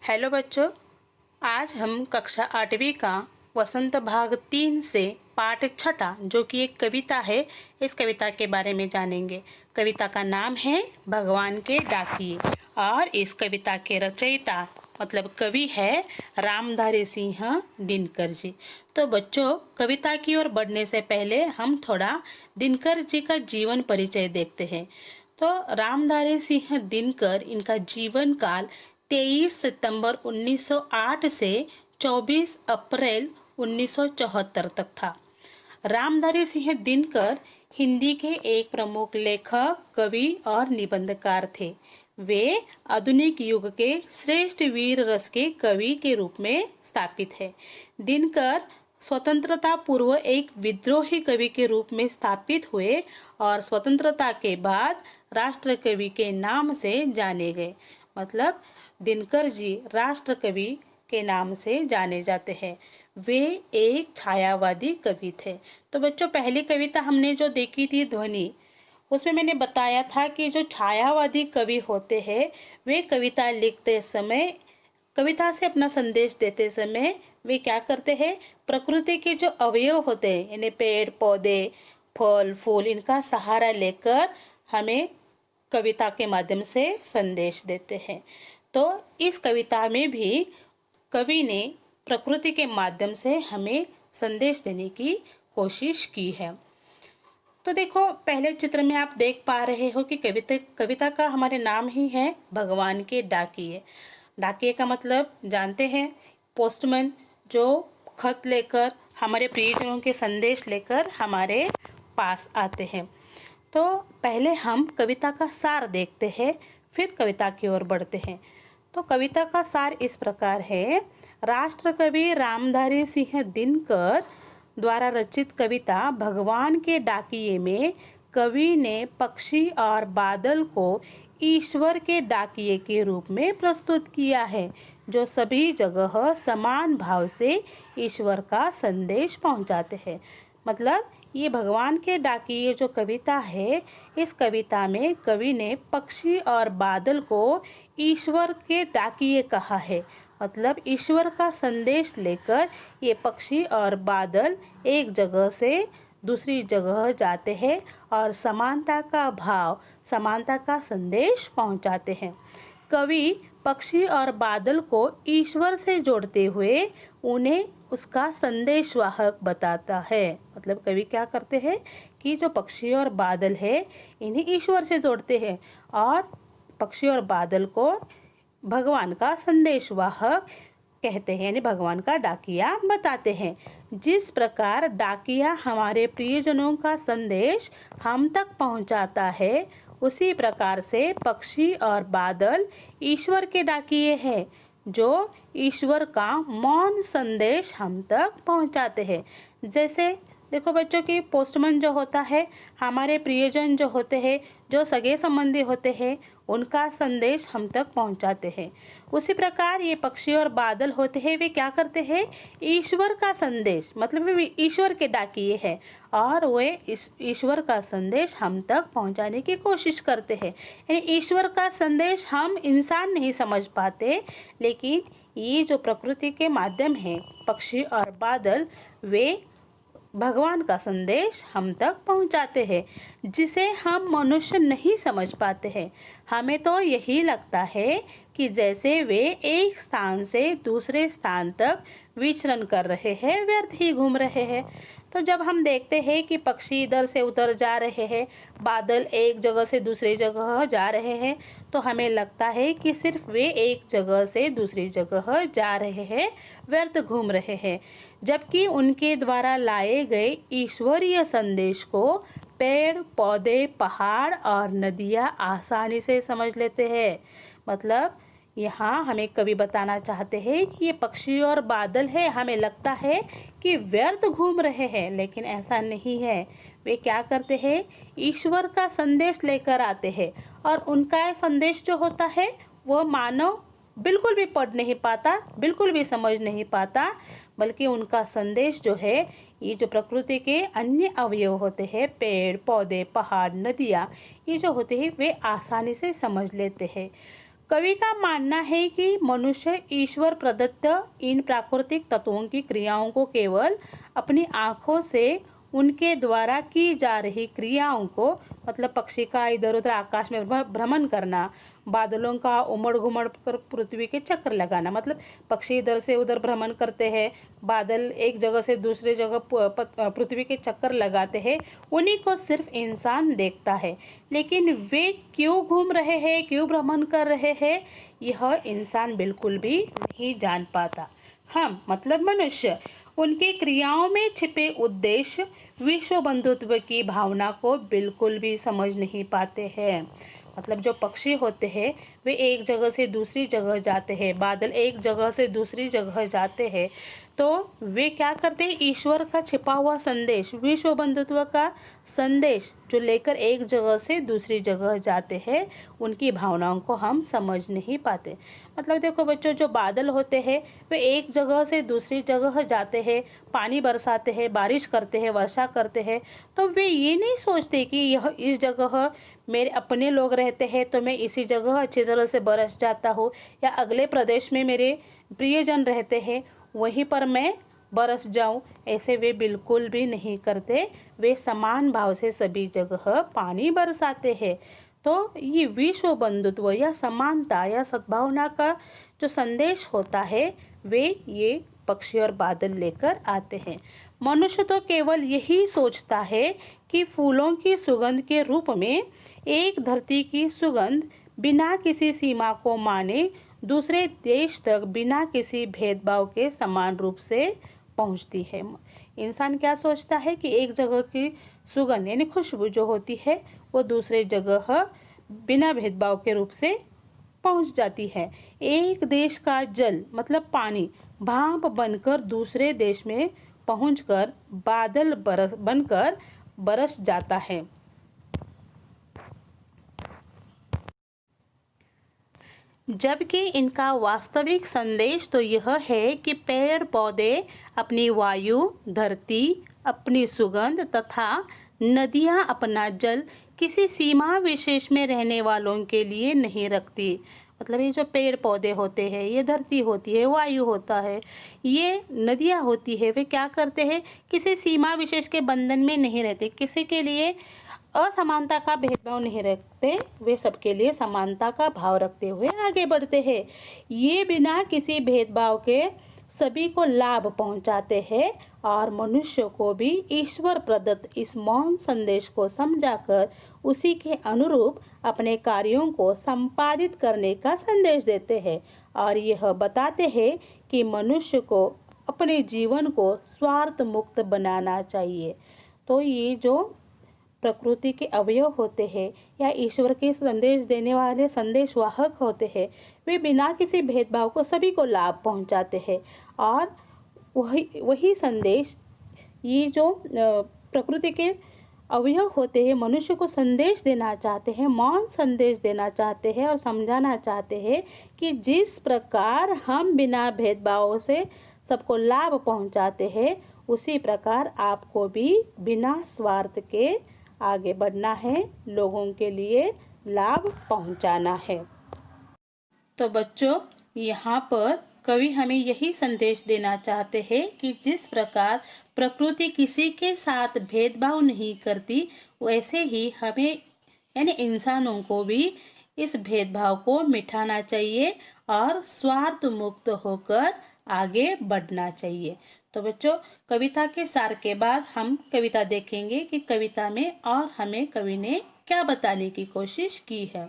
Hello बच्चों, आज हम कक्षा 8वीं का वसंत भाग 3 से पाठ 6 जो कि एक कविता है, इस कविता के बारे में जानेंगे। कविता का नाम है भगवान के डाकिये और इस कविता के रचयिता मतलब कवि है रामधारी सिंह दिनकर जी। तो बच्चों, कविता की ओर बढ़ने से पहले हम थोड़ा दिनकर जी का जीवन परिचय देखते हैं। तो रामधारी सिंह दिनकर, इनका जीवन काल 23 सितंबर 1908 से 24 अप्रैल 1974 तक था। रामधारी सिंह दिनकर हिंदी के एक प्रमुख लेखक, कवि और निबंधकार थे। वे आधुनिक युग के श्रेष्ठ वीर रस के कवि के रूप में स्थापित है। दिनकर स्वतंत्रता पूर्व एक विद्रोही कवि के रूप में स्थापित हुए और स्वतंत्रता के बाद राष्ट्र कवि के नाम से जाने गए। मतलब दिनकर जी राष्ट्र कवि के नाम से जाने जाते हैं। वे एक छायावादी कवि थे। तो बच्चों, पहली कविता हमने जो देखी थी ध्वनि, उसमें मैंने बताया था कि जो छायावादी कवि होते हैं वे कविता लिखते समय, कविता से अपना संदेश देते समय वे क्या करते हैं, प्रकृति के जो अवयव होते हैं यानी पेड़ पौधे फल फूल, इनका सहारा लेकर हमें कविता के माध्यम से संदेश देते हैं। तो इस कविता में भी कवि ने प्रकृति के माध्यम से हमें संदेश देने की कोशिश की है। तो देखो, पहले चित्र में आप देख पा रहे हो कि कविता का हमारे नाम ही है भगवान के डाकिये। डाकिये का मतलब जानते हैं, पोस्टमैन, जो खत लेकर हमारे प्रियजनों के संदेश लेकर हमारे पास आते हैं। तो पहले हम कविता का सार देखते हैं, फिर कविता की ओर बढ़ते हैं। तो कविता का सार इस प्रकार है। राष्ट्रकवि रामधारी सिंह दिनकर द्वारा रचित कविता भगवान के डाकिये में कवि ने पक्षी और बादल को ईश्वर के डाकिये के रूप में प्रस्तुत किया है, जो सभी जगह समान भाव से ईश्वर का संदेश पहुंचाते हैं। मतलब ये भगवान के डाकिये जो कविता है, इस कविता में कवि ने पक्षी और बादल को ईश्वर के डाकिये कहा है। मतलब ईश्वर का संदेश लेकर ये पक्षी और बादल एक जगह से दूसरी जगह जाते हैं और समानता का भाव, समानता का संदेश पहुंचाते हैं। कवि पक्षी और बादल को ईश्वर से जोड़ते हुए उन्हें उसका संदेशवाहक बताता है। मतलब कवि क्या करते हैं कि जो पक्षी और बादल है इन्हें ईश्वर से जोड़ते हैं और पक्षी और बादल को भगवान का संदेशवाहक कहते हैं, यानी भगवान का डाकिया बताते हैं। जिस प्रकार डाकिया हमारे प्रियजनों का संदेश हम तक पहुंचाता है, उसी प्रकार से पक्षी और बादल ईश्वर के डाकिये हैं, जो ईश्वर का मौन संदेश हम तक पहुंचाते हैं। जैसे देखो बच्चों की पोस्टमैन जो होता है, हमारे प्रियजन जो होते हैं, जो सगे संबंधी होते हैं, उनका संदेश हम तक पहुंचाते हैं। उसी प्रकार ये पक्षी और बादल होते हैं, वे क्या करते हैं, ईश्वर का संदेश, मतलब वे ईश्वर के डाकिये हैं और वे ईश्वर का संदेश हम तक पहुंचाने की कोशिश करते हैं। यानी ईश्वर का संदेश हम इंसान नहीं समझ पाते, लेकिन ये जो प्रकृति के माध्यम है, पक्षी और बादल, वे भगवान का संदेश हम तक पहुंचाते हैं, जिसे हम मनुष्य नहीं समझ पाते हैं। हमें तो यही लगता है कि जैसे वे एक स्थान से दूसरे स्थान तक विचरण कर रहे हैं, व्यर्थ ही घूम रहे हैं। तो जब हम देखते हैं कि पक्षी इधर से उधर जा रहे हैं, बादल एक जगह से दूसरी जगह जा रहे हैं, तो हमें लगता है कि सिर्फ वे एक जगह से दूसरी जगह जा रहे हैं, व्यर्थ घूम रहे हैं। जबकि उनके द्वारा लाए गए ईश्वरीय संदेश को पेड़ पौधे पहाड़ और नदियाँ आसानी से समझ लेते हैं। मतलब यहाँ हमें कवि बताना चाहते हैं कि ये पक्षी और बादल है, हमें लगता है कि व्यर्थ घूम रहे हैं, लेकिन ऐसा नहीं है। वे क्या करते हैं, ईश्वर का संदेश लेकर आते हैं, और उनका संदेश जो होता है वो मानव बिल्कुल भी पढ़ नहीं पाता, बिल्कुल भी समझ नहीं पाता, बल्कि उनका संदेश जो है, ये जो प्रकृति के अन्य अवयव होते हैं, पेड़ पौधे पहाड़ नदियाँ, ये जो होते हैं वे आसानी से समझ लेते हैं। कवि का मानना है कि मनुष्य ईश्वर प्रदत्त इन प्राकृतिक तत्वों की क्रियाओं को केवल अपनी आँखों से उनके द्वारा की जा रही क्रियाओं को, मतलब पक्षी का इधर उधर आकाश में भ्रमण करना, बादलों का उमड़ घुमड़ कर पृथ्वी के चक्कर लगाना, मतलब पक्षी इधर से उधर भ्रमण करते हैं, बादल एक जगह से दूसरी जगह पृथ्वी के चक्कर लगाते हैं, उन्हीं को सिर्फ इंसान देखता है। लेकिन वे क्यों घूम रहे हैं, क्यों भ्रमण कर रहे हैं, यह इंसान बिल्कुल भी नहीं जान पाता। हम मतलब मनुष्य उनकी क्रियाओं में छिपे उद्देश्य, विश्व बंधुत्व की भावना को बिल्कुल भी समझ नहीं पाते हैं। मतलब जो पक्षी होते हैं वे एक जगह से दूसरी जगह जाते हैं, बादल एक जगह से दूसरी जगह जाते हैं, तो वे क्या करते हैं, ईश्वर का छिपा हुआ संदेश, विश्व बंधुत्व का संदेश जो लेकर एक जगह से दूसरी जगह जाते हैं, उनकी भावनाओं को हम समझ नहीं पाते। मतलब देखो बच्चों, जो बादल होते हैं वे एक जगह से दूसरी जगह जाते हैं, पानी बरसाते हैं, बारिश करते हैं, वर्षा करते हैं, तो वे ये नहीं सोचते कि यह इस जगह मेरे अपने लोग रहते हैं तो मैं इसी जगह अच्छी तरह से बरस जाता हूँ, या अगले प्रदेश में मेरे प्रियजन रहते हैं वहीं पर मैं बरस जाऊं, ऐसे वे बिल्कुल भी नहीं करते। वे समान भाव से सभी जगह पानी बरसाते हैं। तो ये विश्व बंधुत्व या समानता या सद्भावना का जो संदेश होता है वे ये पक्षी और बादल लेकर आते हैं। मनुष्य तो केवल यही सोचता है कि फूलों की सुगंध के रूप में एक धरती की सुगंध बिना किसी सीमा को माने दूसरे देश तक बिना किसी भेदभाव के समान रूप से पहुंचती है। इंसान क्या सोचता है कि एक जगह की सुगंध यानी खुशबू जो होती है वो दूसरे जगह बिना भेदभाव के रूप से पहुंच जाती है। एक देश का जल मतलब पानी भाप बनकर दूसरे देश में पहुंचकर बादल बनकर बरस जाता है। जबकि इनका वास्तविक संदेश तो यह है कि पेड़ पौधे अपनी वायु, धरती अपनी सुगंध तथा नदियां अपना जल किसी सीमा विशेष में रहने वालों के लिए नहीं रखती। मतलब ये जो पेड़ पौधे होते हैं, ये धरती होती है, वायु होता है, ये नदियां होती है, वे क्या करते हैं, किसी सीमा विशेष के बंधन में नहीं रहते, किसी के लिए असमानता का भेदभाव नहीं रखते, वे सबके लिए समानता का भाव रखते हुए आगे बढ़ते हैं। ये बिना किसी भेदभाव के सभी को लाभ पहुंचाते हैं और मनुष्य को भी ईश्वर प्रदत्त इस मौन संदेश को समझाकर उसी के अनुरूप अपने कार्यों को संपादित करने का संदेश देते हैं और यह बताते हैं कि मनुष्य को अपने जीवन को स्वार्थ मुक्त बनाना चाहिए। तो ये जो प्रकृति के अवयव होते हैं या ईश्वर के संदेश देने वाले संदेशवाहक होते हैं, वे बिना किसी भेदभाव को सभी को लाभ पहुंचाते हैं और वही संदेश, ये जो प्रकृति के अवयव होते हैं मनुष्य को संदेश देना चाहते हैं, मौन संदेश देना चाहते हैं और समझाना चाहते हैं कि जिस प्रकार हम बिना भेदभाव से सबको लाभ पहुंचाते हैं, उसी प्रकार आपको भी बिना स्वार्थ के आगे बढ़ना है, लोगों के लिए लाभ पहुंचाना है। तो बच्चों, यहाँ पर कवि हमें यही संदेश देना चाहते हैं कि जिस प्रकार प्रकृति किसी के साथ भेदभाव नहीं करती, वैसे ही हमें यानी इंसानों को भी इस भेदभाव को मिटाना चाहिए और स्वार्थ मुक्त होकर आगे बढ़ना चाहिए। तो बच्चों, कविता के सार के बाद हम कविता देखेंगे कि कविता में और हमें कवि ने क्या बताने की कोशिश की है।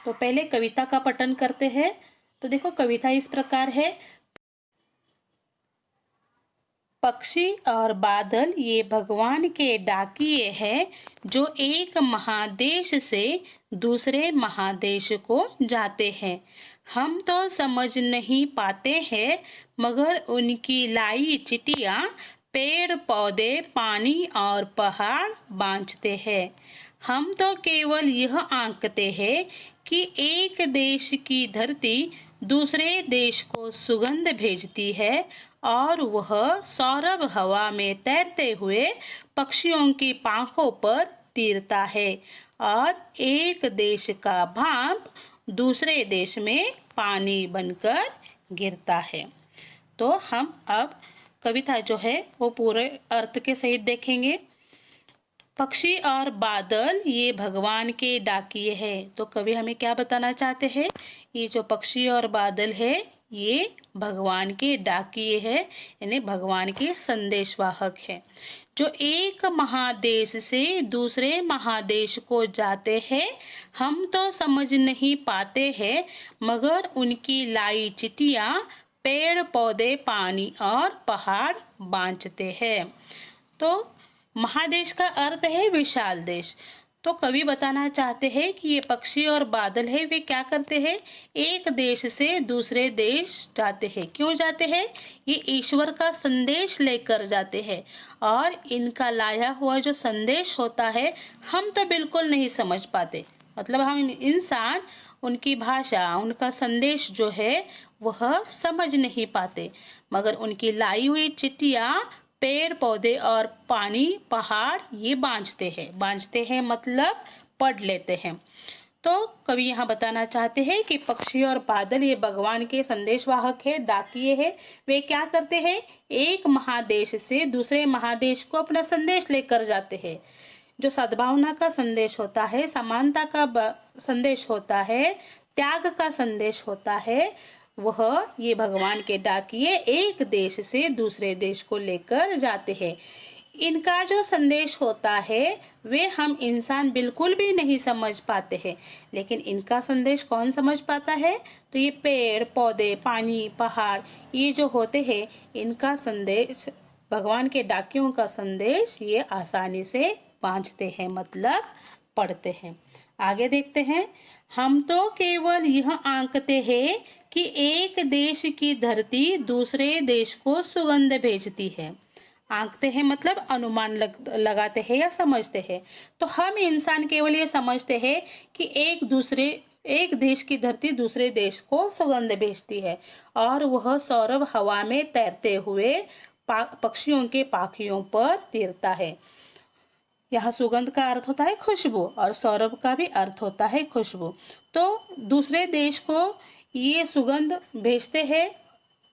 तो पहले कविता का पठन करते हैं। तो देखो, कविता इस प्रकार है। पक्षी और बादल ये भगवान के डाकिए हैं जो एक महादेश से दूसरे महादेश को जाते हैं। हम तो समझ नहीं पाते हैं, मगर उनकी लाई चिट्ठियाँ पेड़ पौधे पानी और पहाड़ बांझते हैं। हम तो केवल यह आंकते हैं कि एक देश की धरती दूसरे देश को सुगंध भेजती है और वह सौरभ हवा में तैरते हुए पक्षियों की पांखों पर तीरता है और एक देश का भाप दूसरे देश में पानी बनकर गिरता है। तो हम अब कविता जो है वो पूरे अर्थ के सहित देखेंगे। पक्षी और बादल ये भगवान के डाकिए हैं। तो कवि हमें क्या बताना चाहते हैं? ये जो पक्षी और बादल है ये भगवान के डाकिए हैं, यानी भगवान के संदेशवाहक हैं, जो एक महादेश से दूसरे महादेश को जाते हैं। हम तो समझ नहीं पाते हैं, मगर उनकी लाई चिट्ठियाँ पेड़ पौधे पानी और पहाड़ बांझते हैं। तो महादेश का अर्थ है विशाल देश। तो कवि बताना चाहते हैं कि ये पक्षी और बादल है वे क्या करते हैं? एक देश से दूसरे देश जाते हैं। क्यों जाते हैं? ये ईश्वर का संदेश लेकर जाते हैं और इनका लाया हुआ जो संदेश होता है हम तो बिल्कुल नहीं समझ पाते। मतलब हम इंसान उनकी भाषा उनका संदेश जो है वह समझ नहीं पाते, मगर उनकी लाई हुई चिट्ठियाँ पेड़ पौधे और पानी पहाड़ ये बांझते हैं मतलब पढ़ लेते हैं। तो कवि यहाँ बताना चाहते हैं कि पक्षी और बादल ये भगवान के संदेशवाहक है, डाकिए है। वे क्या करते हैं? एक महादेश से दूसरे महादेश को अपना संदेश लेकर जाते हैं। जो सद्भावना का संदेश होता है, समानता का संदेश होता है, त्याग का संदेश होता है, वह ये भगवान के डाकिए एक देश से दूसरे देश को लेकर जाते हैं। इनका जो संदेश होता है वे हम इंसान बिल्कुल भी नहीं समझ पाते हैं, लेकिन इनका संदेश कौन समझ पाता है? तो ये पेड़ पौधे पानी पहाड़ ये जो होते हैं इनका संदेश, भगवान के डाकियों का संदेश ये आसानी से बांझते हैं मतलब पढ़ते हैं। आगे देखते हैं। हम तो केवल यह आंकते हैं कि एक देश की धरती दूसरे देश को सुगंध भेजती है। आंकते हैं मतलब अनुमान लगाते हैं या समझते हैं। तो हम इंसान केवल ये समझते हैं कि एक देश की धरती दूसरे देश को सुगंध भेजती है और वह सौरभ हवा में तैरते हुए पक्षियों के पाखियों पर तीरता है। यहाँ सुगंध का अर्थ होता है खुशबू और सौरभ का भी अर्थ होता है खुशबू। तो दूसरे देश को ये सुगंध भेजते हैं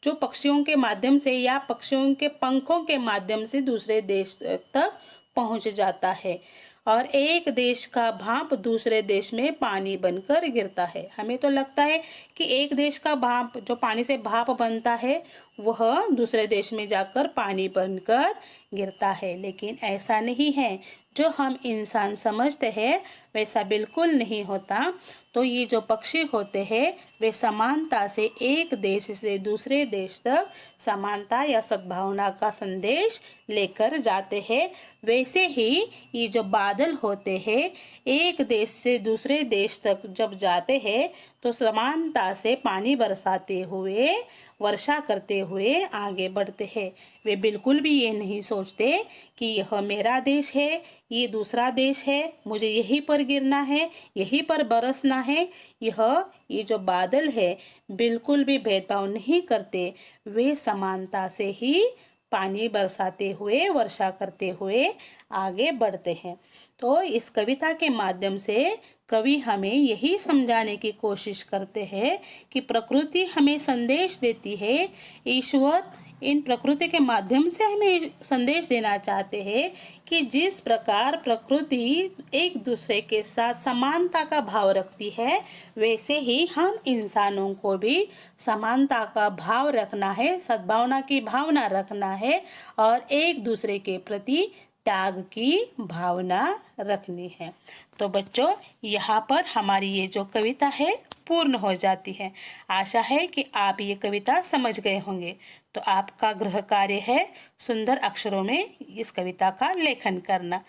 जो पक्षियों के माध्यम से या पक्षियों के पंखों के माध्यम से दूसरे देश तक पहुंच जाता है और एक देश का भाप दूसरे देश में पानी बनकर गिरता है। हमें तो लगता है कि एक देश का भाप जो पानी से भाप बनता है वह दूसरे देश में जाकर पानी बनकर गिरता है, लेकिन ऐसा नहीं है। जो हम इंसान समझते हैं वैसा बिल्कुल नहीं होता। तो ये जो पक्षी होते हैं वे समानता से एक देश से दूसरे देश तक समानता या सद्भावना का संदेश लेकर जाते हैं। वैसे ही ये जो बादल होते हैं एक देश से दूसरे देश तक जब जाते हैं तो समानता से पानी बरसाते हुए वर्षा करते हुए आगे बढ़ते हैं। वे बिल्कुल भी ये नहीं सोचते कि यह मेरा देश है, ये दूसरा देश है, मुझे यहीं पर गिरना है, यहीं पर बरसना है। ये जो बादल है बिल्कुल भी भेदभाव नहीं करते। वे समानता से ही पानी बरसाते हुए वर्षा करते हुए आगे बढ़ते हैं। तो इस कविता के माध्यम से कवि हमें यही समझाने की कोशिश करते हैं कि प्रकृति हमें संदेश देती है। ईश्वर इन प्रकृति के माध्यम से हमें संदेश देना चाहते हैं कि जिस प्रकार प्रकृति एक दूसरे के साथ समानता का भाव रखती है वैसे ही हम इंसानों को भी समानता का भाव रखना है, सद्भावना की भावना रखना है और एक दूसरे के प्रति त्याग की भावना रखनी है। तो बच्चों यहाँ पर हमारी ये जो कविता है पूर्ण हो जाती है। आशा है कि आप ये कविता समझ गए होंगे। तो आपका गृह कार्य है सुंदर अक्षरों में इस कविता का लेखन करना।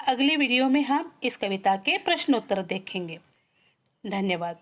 अगली वीडियो में हम इस कविता के प्रश्नोत्तर देखेंगे। धन्यवाद।